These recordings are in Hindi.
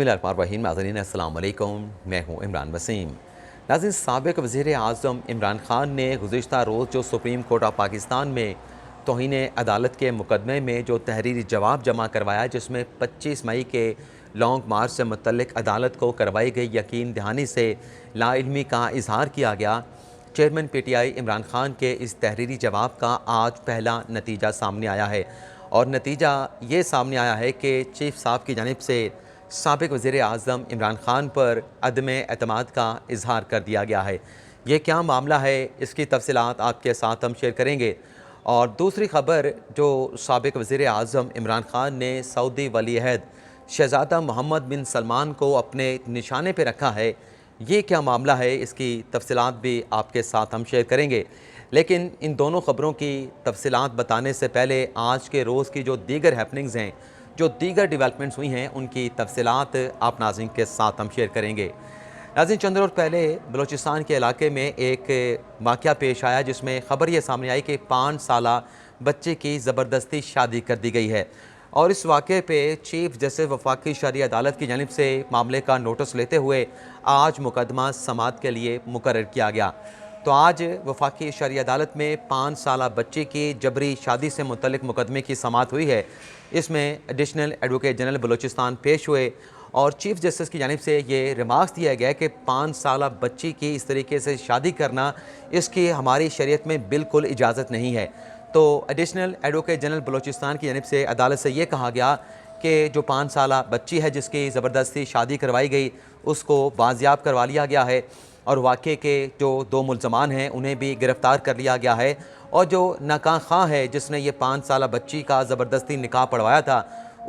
बिस्मिल्लाहिर्रहमानिर्रहीम। नाज़रीन अस्सलाम वालेकुम, मैं हूँ इमरान वसीम। नाज़रीन, साबिक़ वज़ीर आज़म इमरान ख़ान ने गुज़िश्ता रोज़ जो सुप्रीम कोर्ट ऑफ पाकिस्तान में तौहीन अदालत के मुकदमे में जो तहरीरी जवाब जमा करवाया, जिसमें 25 मई के लॉन्ग मार्च से मुतल्लिक़ अदालत को करवाई गई यकीन दहानी से लाइल्मी का इजहार किया गया। चेयरमैन PTI इमरान ख़ान के इस तहरीरी जवाब का आज पहला नतीजा सामने आया है और नतीजा ये सामने आया है कि चीफ साहब की जानिब से साबिक़ वज़ीर आज़म इमरान ख़ान पर अदम एतमाद का इजहार कर दिया गया है। ये क्या मामला है, इसकी तफ़सीलात आपके साथ हम शेयर करेंगे। और दूसरी ख़बर, जो साबिक़ वज़ीर आज़म इमरान ख़ान ने सऊदी वली-ए-अहद शहज़ादा मोहम्मद बिन सलमान को अपने निशाने पर रखा है, ये क्या मामला है, इसकी तफ़सीलात भी आपके साथ हम शेयर करेंगे। लेकिन इन दोनों ख़बरों की तफ़सीलात बताने से पहले आज के रोज़ की जो दीगर हैपनिंग्स हैं, जो दीगर डेवलपमेंट्स हुई हैं, उनकी तफ़सीलात आप नाज़रीन के साथ हम शेयर करेंगे। नाज़रीन, चंद रोज़ पहले बलूचिस्तान के इलाके में एक वाक़या पेश आया, जिसमें ख़बर ये सामने आई कि 5 साला बच्चे की ज़बरदस्ती शादी कर दी गई है और इस वाक़े पे चीफ जस्टिस वफाकी शरई अदालत की जानिब से मामले का नोटिस लेते हुए आज मुकदमा समाअत के लिए मुकर्रर किया गया। तो आज वफाकी शरई अदालत में 5 साला बच्ची की जबरी शादी से मुतल्लिक़ मुकदमे की समाअत हुई है। इसमें एडिशनल एडवोकेट जनरल बलूचिस्तान पेश हुए और चीफ जस्टिस की जानिब से ये रिमार्क्स दिया गया कि 5 साला बच्ची की इस तरीके से शादी करना, इसकी हमारी शरीयत में बिल्कुल इजाज़त नहीं है। तो एडिशनल एडवोकेट जनरल बलूचिस्तान की जानिब से अदालत से ये कहा गया कि जो 5 साला बच्ची है जिसकी ज़बरदस्ती शादी करवाई गई, उसको बाजियाब करवा लिया गया है और वाक़े के जो 2 मुल्ज़मान हैं उन्हें भी गिरफ़्तार कर लिया गया है और जो नाकाह खां है जिसने ये 5 साला बच्ची का ज़बरदस्ती निकाह पढ़वाया था,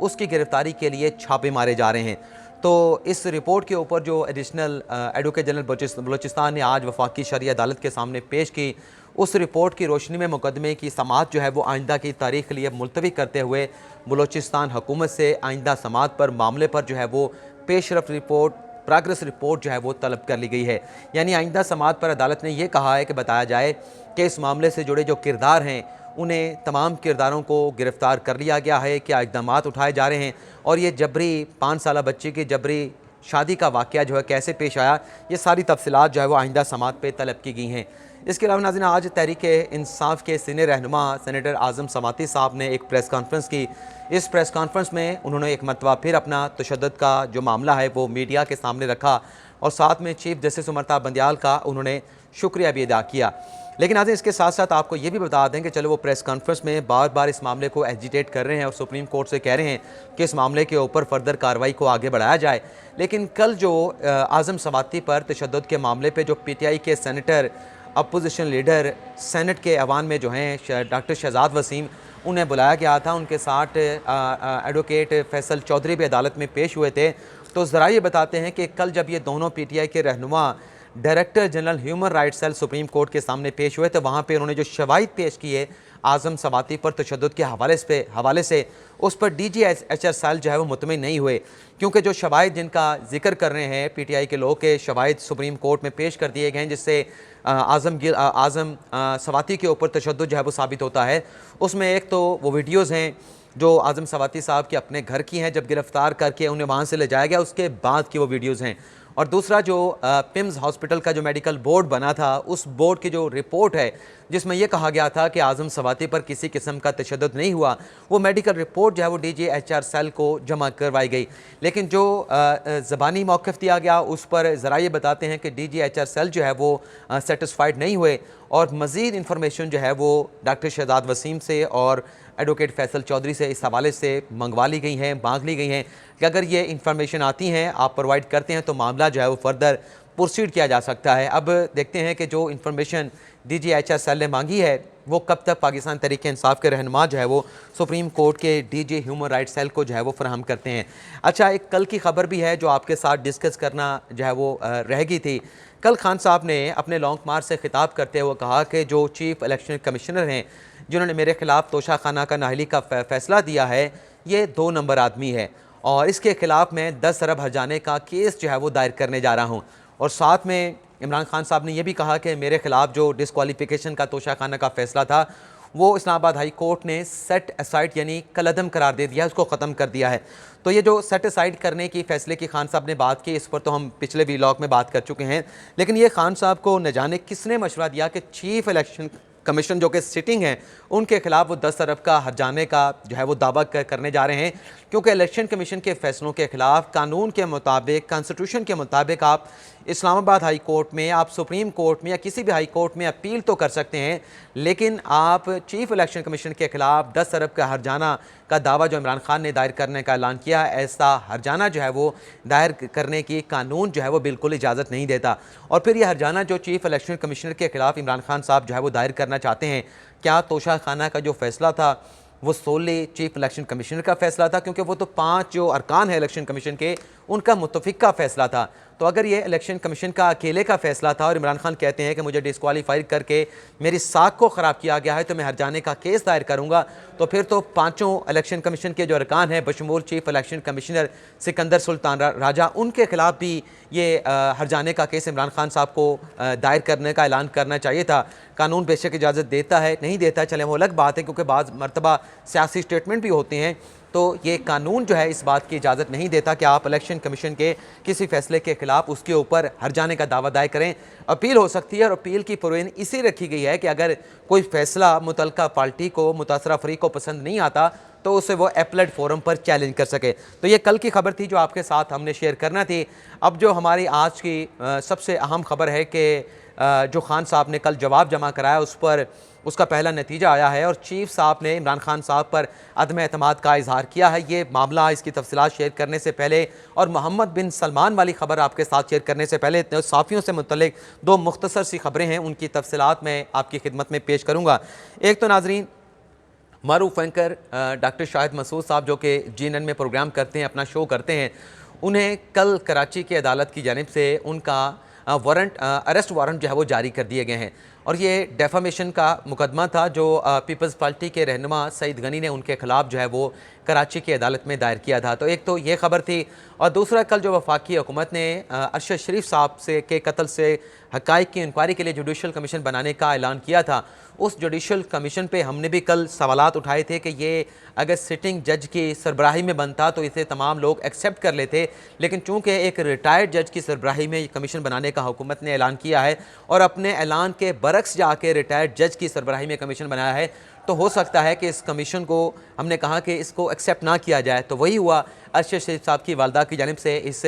उसकी गिरफ़्तारी के लिए छापे मारे जा रहे हैं। तो इस रिपोर्ट के ऊपर जो एडिशनल एडवोकेट जनरल बलूचिस्तान ने आज वफाकी शरई अदालत के सामने पेश की, उस रिपोर्ट की रोशनी में मुकदमे की समाअत जो है वो आइंदा की तारीख़ के लिए मुलतवी करते हुए बलूचिस्तान हुकूमत से आइंदा समाअत पर मामले पर जो है वो पेशरफ रिपोर्ट, प्रोग्रेस रिपोर्ट जो है वो तलब कर ली गई है। यानी आइंदा समाअत पर अदालत ने यह कहा है कि बताया जाए कि इस मामले से जुड़े जो किरदार हैं, उन्हें तमाम किरदारों को गिरफ़्तार कर लिया गया है, क्या इक़दामात उठाए जा रहे हैं और ये जबरी 5 साला बच्ची की जबरी शादी का वाक़या जो है कैसे पेश आया, ये सारी तफ़सीलात जो है वो आइंदा समाअत पे तलब की गई हैं। इसके अलावा नाज़रीन, आज तहरीक-ए-इंसाफ़ के सीनियर रहनुमा सेनेटर आज़म समाती साहब ने एक प्रेस कॉन्फ्रेंस की। इस प्रेस कॉन्फ्रेंस में उन्होंने एक मरतबा फिर अपना तशद्दुद का जो मामला है वो मीडिया के सामने रखा और साथ में चीफ जस्टिस उमरता बंदियाल का उन्होंने शुक्रिया भी अदा किया। लेकिन आज इसके साथ साथ आपको ये भी बता दें कि चलो वो प्रेस कॉन्फ्रेंस में बार बार इस मामले को एजिटेट कर रहे हैं और सुप्रीम कोर्ट से कह रहे हैं कि इस मामले के ऊपर फर्दर कार्रवाई को आगे बढ़ाया जाए। लेकिन कल जो आज़म समाती पर तशद्दुद के मामले पर जो PTI के सेनेटर, अपोजिशन लीडर सेनेट के ऐवान में जो हैं डॉक्टर शहजाद वसीम, उन्हें बुलाया गया था, उनके साथ एडवोकेट फैसल चौधरी भी अदालत में पेश हुए थे। तो ज़रा ये बताते हैं कि कल जब ये दोनों PTI के रहनुमा director general human rights cell supreme court के सामने पेश हुए, तो वहाँ पे उन्होंने जो शवाहिद पेश किए आज़म समाती पर तशद्दुद के हवाले से उस पर DGHR सेल जो है वो मुतमिन नहीं हुए, क्योंकि जो शवाहिद जिनका जिक्र कर रहे हैं PTI के लोग के शवाहिद सुप्रीम कोर्ट में पेश कर दिए गए हैं, जिससे आज़म समाती के ऊपर तशद्दुद जो है वो साबित होता है। उसमें एक तो वो वीडियोज़ हैं जो आज़म समाती साहब के अपने घर की हैं, जब गिरफ़्तार करके उन्हें वहाँ से ले जाया गया उसके बाद की वो वीडियोज़ हैं, और दूसरा जो पिम्स हॉस्पिटल का जो मेडिकल बोर्ड बना था, उस बोर्ड की जो रिपोर्ट है जिसमें यह कहा गया था कि आज़म समाती पर किसी किस्म का तशद्दुद नहीं हुआ, वो मेडिकल रिपोर्ट जो है वो DGHR सेल को जमा करवाई गई। लेकिन जो ज़बानी मौक़िफ़ दिया गया उस पर ज़रा ये बताते हैं कि DGHR सेल जो है वो सेटिस्फाइड नहीं हुए और मज़ीद इन्फॉर्मेशन जो है वो डॉक्टर शहजाद वसीम से और एडवोकेट फैसल चौधरी से इस हवाले से मंगवा ली गई हैं, मांग ली गई हैं कि अगर ये इन्फॉर्मेशन आती हैं, आप प्रोवाइड करते हैं, तो मामला जो है वो फर्दर प्रोसीड किया जा सकता है। अब देखते हैं कि जो इन्फॉर्मेशन DGHR सेल ने मांगी है वो कब तक पाकिस्तान तहरीक-ए-इंसाफ़ के रहनुमा जो है वो सुप्रीम कोर्ट के DG ह्यूमन राइट्स सेल को जो है वो फराहम करते हैं। अच्छा, एक कल की खबर भी है जो आपके साथ डिस्कस करना जो है वो रह गई थी। कल खान साहब ने अपने लॉन्ग मार्च से खिताब करते हुए कहा कि जो चीफ इलेक्शन कमिश्नर हैं, जिन्होंने मेरे खिलाफ तोशाखाना का नाहली का फ़ैसला दिया है, ये 2 नंबर आदमी है और इसके ख़िलाफ़ मैं 10 अरब हर्जाने का केस जो है वो दायर करने जा रहा हूँ। और साथ में इमरान खान साहब ने यह भी कहा कि मेरे खिलाफ़ जो डिस्क्वालिफिकेशन का तोशाखाना का फ़ैसला था, वो इस्लामाबाद हाई कोर्ट ने सेट असाइड यानी कलअदम करार दे दिया है, उसको ख़त्म कर दिया है। तो ये जो सेट असाइड करने की फ़ैसले की खान साहब ने बात की, इस पर तो हम पिछले व्लॉग में बात कर चुके हैं, लेकिन ये खान साहब को न जाने किसने मशवरा दिया कि चीफ इलेक्शन कमीशन जो कि सिटिंग है उनके खिलाफ वो 10 अरब का हर्जाने का जो है वो दावा करने जा रहे हैं, क्योंकि इलेक्शन कमीशन के फैसलों के खिलाफ कानून के मुताबिक, कॉन्स्टिट्यूशन के मुताबिक आप इस्लामाबाद हाई कोर्ट में, आप सुप्रीम कोर्ट में या किसी भी हाई कोर्ट में अपील तो कर सकते हैं, लेकिन आप चीफ इलेक्शन कमीशन के खिलाफ 10 अरब का हर्जाना का दावा जो इमरान खान ने दायर करने का ऐलान किया, ऐसा हर्जाना जो है वो दायर करने की कानून जो है वो बिल्कुल इजाज़त नहीं देता। और फिर यह हर्जाना जो चीफ इलेक्शन कमिश्नर के खिलाफ इमरान खान साहब जो है वो दायर करना चाहते हैं, क्या तोशा खाना का जो फैसला था वो सोले चीफ इलेक्शन कमिश्नर का फैसला था, क्योंकि वो तो 5 जो अरकान है इलेक्शन कमीशन के उनका मुत्तफिक का फैसला था। तो अगर ये इलेक्शन कमीशन का अकेले का फैसला था और इमरान खान कहते हैं कि मुझे डिस्क्वालीफाई करके मेरी साख को ख़राब किया गया है तो मैं हर्जाने का केस दायर करूँगा, तो फिर तो 5 इलेक्शन कमीशन के जो अरकान हैं बशमूल chief election commissioner Sikandar Sultan Raja, उनके खिलाफ भी ये हर्जाने का केस इमरान खान साहब को दायर करने का ऐलान करना चाहिए था। कानून बेशक इजाज़त देता है, नहीं देता चले वो अलग बात है, क्योंकि बाज़ मरतबा सियासी स्टेटमेंट भी होते हैं, तो ये कानून जो है इस बात की इजाज़त नहीं देता कि आप इलेक्शन कमीशन के किसी फैसले के खिलाफ उसके ऊपर हर्जाने का दावा दायर करें। अपील हो सकती है और अपील की पुरवेन इसी रखी गई है कि अगर कोई फैसला मुतलका पार्टी को, मुतासरा फरीक को पसंद नहीं आता तो उसे वो एपलेट फोरम पर चैलेंज कर सके। तो ये कल की खबर थी जो आपके साथ हमने शेयर करना थी। अब जो हमारी आज की सबसे अहम खबर है कि जो खान साहब ने कल जवाब जमा कराया उस पर उसका पहला नतीजा आया है और चीफ साहब ने इमरान खान साहब पर अदम एतमाद का इजहार किया है। ये मामला, इसकी तफसीलात शेयर करने से पहले और मोहम्मद बिन सलमान वाली खबर आपके साथ शेयर करने से पहले साफ़ियों से मुतल्लिक 2 मुख्तसर सी खबरें हैं, उनकी तफसीलात मैं आपकी खिदमत में पेश करूँगा। एक तो नाजरीन, मारूफ एंकर डॉक्टर शाहिद मसूद साहब जो कि GNN में प्रोग्राम करते हैं, अपना शो करते हैं, उन्हें कल कराची की अदालत की जानिब से उनका वारंट, अरेस्ट वारंट जो है वो जारी कर दिए गए हैं। और ये डेफामेशन का मुकदमा था जो पीपल्स पार्टी के रहनुमा सईद गनी ने उनके खिलाफ जो है वो कराची की अदालत में दायर किया था। तो एक तो ये खबर थी, और दूसरा कल जो वफाकी हुकूमत ने अरशद शरीफ साहब से के कत्ल से हक़ाइक़ की इंक्वायरी के लिए जुडिशल कमीशन बनाने का ऐलान किया था। उस जुडिशल कमीशन पे हमने भी कल सवालात उठाए थे कि ये अगर सिटिंग जज की सरबराही में बनता तो इसे तमाम लोग एक्सेप्ट कर लेते, लेकिन चूँकि एक रिटायर्ड जज की सरबराही में कमीशन बनाने का हुकूमत ने ऐलान किया है और अपने ऐलान के बरक्स जाके रिटायर्ड जज की सरबराही में कमीशन बनाया है, तो हो सकता है कि इस कमीशन को, हमने कहा कि इसको एक्सेप्ट ना किया जाए, तो वही हुआ। अरशद शरीफ साहब की वालदा की जानिब से इस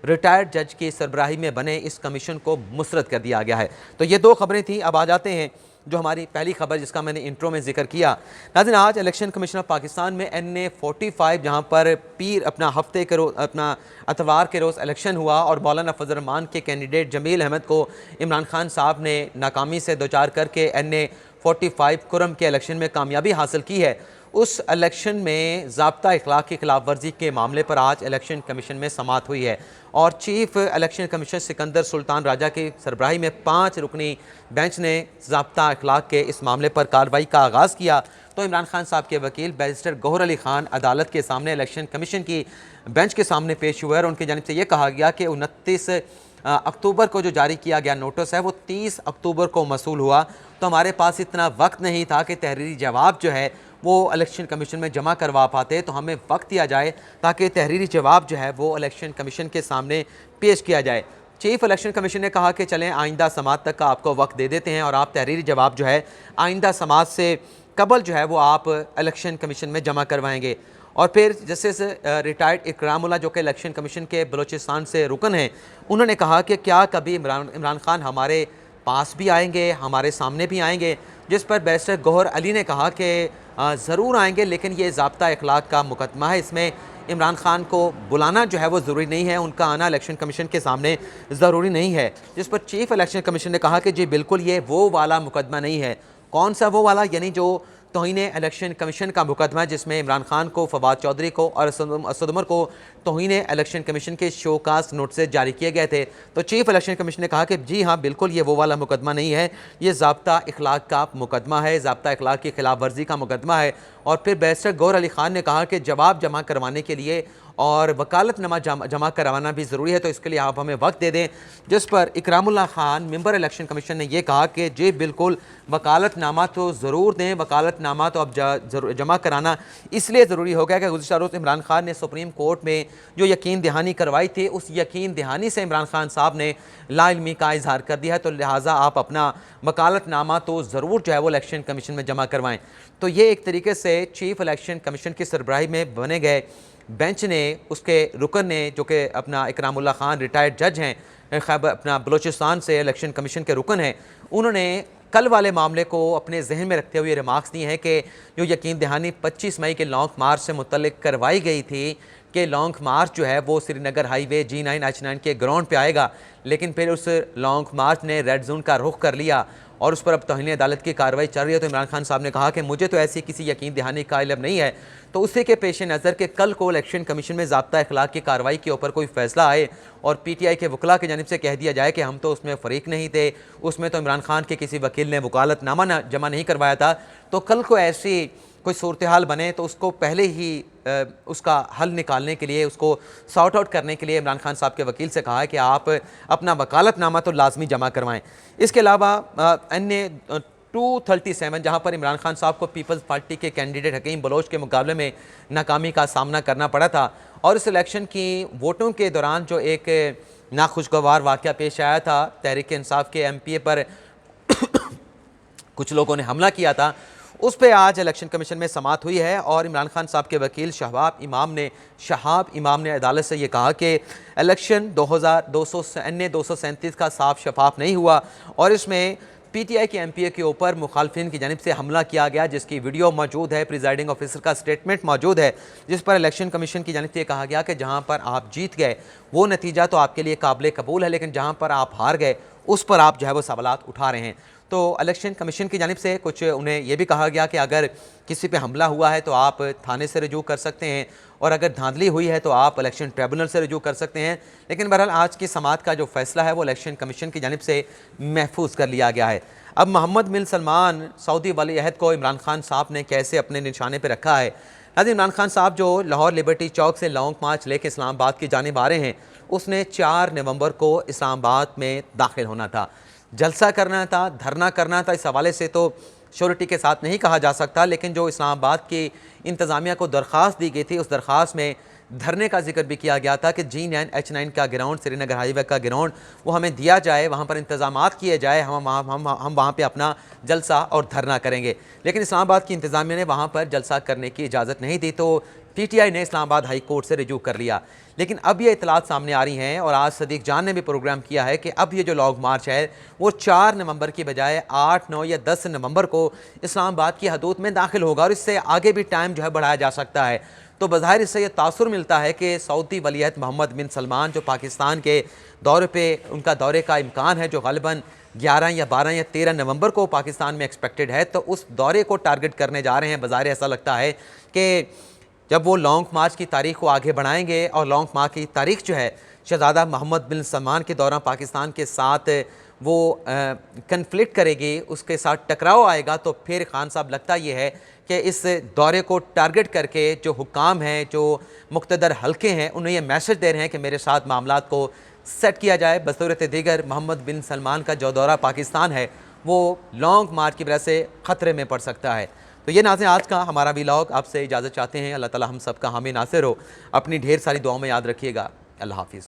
रिटायर्ड जज की सरबराही में बने इस कमीशन को मुस्तरद कर दिया गया है। तो ये 2 खबरें थी। अब आ जाते हैं जो हमारी पहली खबर जिसका मैंने इंट्रो में जिक्र किया। नाज़रीन, आज इलेक्शन कमीशन ऑफ पाकिस्तान में NA 45 जहाँ पर पीर अपना हफ्ते के रोज़, अपना अतवार के रोज़ इलेक्शन हुआ और मौलाना फजल रहमान के कैंडिडेट जमील अहमद को इमरान खान साहब ने नाकामी से दो चार करके NA 45 कुरम के इलेक्शन में कामयाबी हासिल की है। उस इलेक्शन में ज़ाब्ता इखलाक की खिलाफ वर्जी के मामले पर आज इलेक्शन कमीशन में समाअत हुई है और chief election commissioner Sikandar Sultan Raja की सरबराही में 5 रुकनी बेंच ने ज़ाब्ता इखलाक के इस मामले पर कार्रवाई का आगाज़ किया। तो इमरान खान साहब के वकील बैरिस्टर गौहर अली खान अदालत के सामने इलेक्शन कमीशन की बेंच के सामने पेश हुए और उनकी जानिब से ये कहा गया कि 29 अक्टूबर को जो जारी किया गया नोटिस है वो 30 अक्टूबर को मसूल हुआ, तो हमारे पास इतना वक्त नहीं था कि तहरीरी जवाब जो है वो इलेक्शन कमीशन में जमा करवा पाते, तो हमें वक्त दिया जाए ताकि तहरीरी जवाब जो है वो इलेक्शन कमीशन के सामने पेश किया जाए। चीफ इलेक्शन कमीशन ने कहा कि चलें आइंदा समात तक का आपको वक्त दे देते हैं और आप तहरीरी जवाब जो है आइंदा समात से कबल जो है वो आप इलेक्शन कमीशन में जमा करवाएंगे। और फिर जस्टिस रिटायर्ड इकरामुल्लाह जो कि इलेक्शन कमीशन के बलूचिस्तान से रुकन हैं, उन्होंने कहा कि क्या कभी इमरान खान हमारे पास भी आएंगे, हमारे सामने भी आएंगे, जिस पर बैरिस्टर गौहर अली ने कहा कि ज़रूर आएंगे, लेकिन ये ज़ाब्ता इखलाक का मुकदमा है, इसमें इमरान खान को बुलाना जो है वो ज़रूरी नहीं है, उनका आना इलेक्शन कमीशन के सामने ज़रूरी नहीं है। जिस पर चीफ इलेक्शन कमीशन ने कहा कि जी बिल्कुल ये वो वाला मुकदमा नहीं है। कौन सा वो वाला? यानी जो तौहीन इलेक्शन कमीशन का मुकदमा जिसमें इमरान खान को, फवाद चौधरी को और असद उमर को तौहीन इलेक्शन कमीशन के शोकास नोटिस जारी किए गए थे। तो चीफ इलेक्शन कमीशन ने कहा कि जी हाँ बिल्कुल ये वो वाला मुकदमा नहीं है, ये ज़ाब्ता इखलाक का मुकदमा है, ज़ाब्ता इखलाक की खिलाफ वर्जी का मुकदमा है। और फिर बैरिस्टर गौहर अली खान ने कहा कि जवाब जमा करवाने के लिए और वकालतनामा जमा करवाना भी ज़रूरी है, तो इसके लिए आप हमें वक्त दे दें। जिस पर Ikramullah Khan member election commission ने यह कहा कि जी बिल्कुल वकालतनामा तो ज़रूर दें, वकालतनामा तो अब जमा कराना इसलिए ज़रूरी हो गया कि गुज़िश्ता रोज़ इमरान खान ने सुप्रीम कोर्ट में जो यकीन दहानी करवाई थी, उस यकीन दहानी से इमरान खान साहब ने लाइल्मी का इजहार कर दिया है, तो लिहाजा आप अपना वकालतनामा तो ज़रूर जो है वो इलेक्शन कमीशन में जमा करवाएँ। तो ये एक तरीके से चीफ इलेक्शन कमीशन की सरबराही में बने गए बेंच ने, उसके रुकन ने, जो कि अपना इकरामुल्लाह खान रिटायर्ड जज हैं, खैबर अपना बलूचिस्तान से इलेक्शन कमीशन के रुकन हैं, उन्होंने कल वाले मामले को अपने जहन में रखते हुए रिमार्क्स दिए हैं कि जो यकीन दहानी 25 मई के लॉन्ग मार्च से मुतल्लिक करवाई गई थी कि लॉन्ग मार्च जो है वो श्रीनगर हाईवे G9 H9 के ग्राउंड पे आएगा, लेकिन फिर उस लॉन्ग मार्च ने रेड जोन का रुख कर लिया और उस पर अब तौहीन अदालत की कार्रवाई चल रही है। तो इमरान खान साहब ने कहा कि मुझे तो ऐसी किसी यकीन दहानी का इल्म नहीं है, तो उसी के पेश नज़र के कल को इलेक्शन कमीशन में ज़ाब्ता इखलाक की कार्रवाई के ऊपर कोई फैसला आए और PTI के वकला की जानिब से कह दिया जाए कि हम तो उसमें फ़रीक नहीं थे, उसमें तो इमरान खान के किसी वकील ने वकालतनामा जमा नहीं करवाया था, तो कल को ऐसी कोई सूरत हाल बने तो उसको पहले ही उसका हल निकालने के लिए, उसको सॉर्ट आउट करने के लिए इमरान खान साहब के वकील से कहा है कि आप अपना वकालतनामा तो लाजमी जमा करवाएं। इसके अलावा अन्य 237 जहाँ पर इमरान खान साहब को पीपल्स पार्टी के कैंडिडेट हकीम बलोच के मुकाबले में नाकामी का सामना करना पड़ा था और इस इलेक्शन की वोटों के दौरान जो एक नाखुशगवार वाक़या पेश आया था, तहरीक इंसाफ के MPA पर कुछ लोगों ने हमला किया था, उस पर आज इलेक्शन कमीशन में समाअत हुई है और इमरान खान साहब के वकील शहाब इमाम ने अदालत से ये कहा कि इलेक्शन 237 का साफ शफाफ नहीं हुआ और इसमें PTI के MPA के ऊपर मुखालफिन की जानिब से हमला किया गया, जिसकी वीडियो मौजूद है, प्रिजाइडिंग ऑफिसर का स्टेटमेंट मौजूद है, जिस पर इलेक्शन कमीशन की जानिब से कहा गया कि जहां पर आप जीत गए वो नतीजा तो आपके लिए काबिल कबूल है, लेकिन जहां पर आप हार गए उस पर आप जो है वो सवालात उठा रहे हैं। तो इलेक्शन कमीशन की जानिब से कुछ उन्हें यह भी कहा गया कि अगर किसी पे हमला हुआ है तो आप थाने से रजू कर सकते हैं और अगर धांधली हुई है तो आप इलेक्शन ट्रिब्यूनल से रजू कर सकते हैं, लेकिन बहरहाल आज की समाअत का जो फैसला है वो इलेक्शन कमीशन की जानिब से महफूज कर लिया गया है। अब मोहम्मद बिन सलमान सऊदी वली अहद को इमरान खान साहब ने कैसे अपने निशाने पर रखा है। नाज़रीन, इमरान खान साहब जो लाहौर लिबर्टी चौक से लॉन्ग मार्च लेकर इस्लामाबाद की जानिब आ रहे हैं, उसने 4 नवंबर को इस्लामाबाद में दाखिल होना था, जलसा करना था, धरना करना था। इस हवाले से तो श्योरिटी के साथ नहीं कहा जा सकता, लेकिन जो इस्लामाबाद की इंतज़ामिया को दरख्वास्त दी गई थी उस दरख्वास्त में धरने का जिक्र भी किया गया था कि G9 H9 का ग्राउंड, श्रीनगर हाईवे का ग्राउंड वो हमें दिया जाए, वहाँ पर इंतज़ामात किए जाए, हम वहाँ पे अपना जलसा और धरना करेंगे। लेकिन इस्लामाबाद की इंतज़ामिया ने वहाँ पर जलसा करने की इजाज़त नहीं दी, तो PTI ने इस्लामाबाद हाई कोर्ट से रिजू कर लिया। लेकिन अब ये इतलात सामने आ रही हैं और आज सदीक जान ने भी प्रोग्राम किया है कि अब ये जो लॉन्ग मार्च है वो 4 नवंबर की बजाय 8, 9 या 10 नवंबर को इस्लामाबाद की हदूद में दाखिल होगा और इससे आगे भी टाइम जो है बढ़ाया जा सकता है। तो बज़ाहिर इससे ये तासुर मिलता है कि सऊदी वलीअहद मोहम्मद बिन सलमान जो पाकिस्तान के दौरे पे, उनका दौरे का इम्कान है जो ग़ालिबन 11 या 12 या 13 नवंबर को पाकिस्तान में एक्सपेक्टेड है, तो उस दौरे को टारगेट करने जा रहे हैं। बज़ाहिर ऐसा लगता है कि जब वो लॉन्ग मार्च की तारीख को आगे बढ़ाएंगे और लॉन्ग मार्च की तारीख जो है शहज़ादा मोहम्मद बिन सलमान के दौरान पाकिस्तान के साथ वो कन्फ्लिक्ट करेगी, उसके साथ टकराव आएगा, तो फिर खान साहब लगता ये है कि इस दौरे को टारगेट करके जो हुक्काम हैं, जो मुक़्तदर हल्के हैं, उन्हें ये मैसेज दे रहे हैं कि मेरे साथ मामलात को सेट किया जाए। बसूरत दीगर मोहम्मद बिन सलमान का जो दौरा पाकिस्तान है वो लॉन्ग मार्च की वजह से ख़तरे में पड़ सकता है। तो ये नाज़रीन आज का हमारा व्लॉग, आपसे इजाज़त चाहते हैं। अल्लाह ताला हम सब का हामी नासिर हो। अपनी ढेर सारी दुआओं में याद रखिएगा। अल्लाह हाफ़िज़।